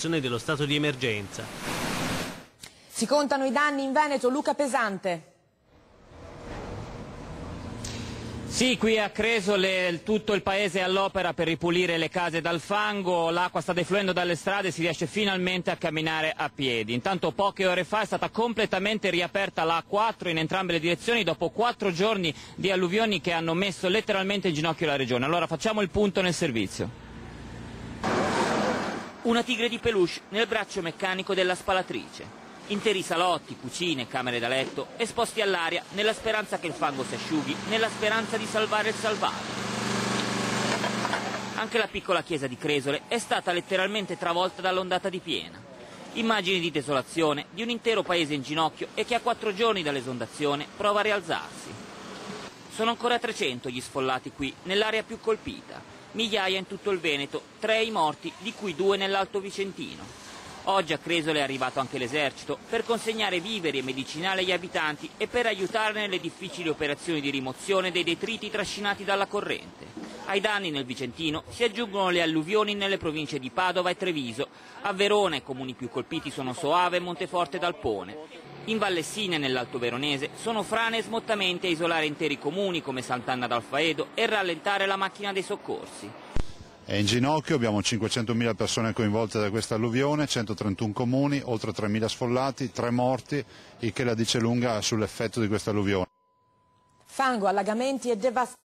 dello stato di emergenza. Si contano i danni in Veneto, Luca Pesante. Sì, qui a Cresole tutto il paese è all'opera per ripulire le case dal fango, l'acqua sta defluendo dalle strade e si riesce finalmente a camminare a piedi. Intanto poche ore fa è stata completamente riaperta la A4 in entrambe le direzioni dopo 4 giorni di alluvioni che hanno messo letteralmente in ginocchio la regione. Allora facciamo il punto nel servizio. Una tigre di peluche nel braccio meccanico della spalatrice. Interi salotti, cucine, camere da letto esposti all'aria nella speranza che il fango si asciughi, nella speranza di salvare il salvabile. Anche la piccola chiesa di Cresole è stata letteralmente travolta dall'ondata di piena. Immagini di desolazione di un intero paese in ginocchio e che a 4 giorni dall'esondazione prova a rialzarsi. Sono ancora 300 gli sfollati qui, nell'area più colpita. Migliaia in tutto il Veneto, 3 i morti, di cui 2 nell'Alto Vicentino. Oggi a Cresole è arrivato anche l'esercito per consegnare viveri e medicinali agli abitanti e per aiutare nelle difficili operazioni di rimozione dei detriti trascinati dalla corrente. Ai danni nel Vicentino si aggiungono le alluvioni nelle province di Padova e Treviso. A Verona i comuni più colpiti sono Soave e Monteforte d'Alpone. In Vallessina e nell'Alto Veronese sono frane e smottamenti a isolare interi comuni come Sant'Anna d'Alfaedo e rallentare la macchina dei soccorsi. È in ginocchio, abbiamo 500.000 persone coinvolte da questa alluvione, 131 comuni, oltre 3.000 sfollati, 3 morti, il che la dice lunga sull'effetto di questa alluvione. Fango, allagamenti e devastazione.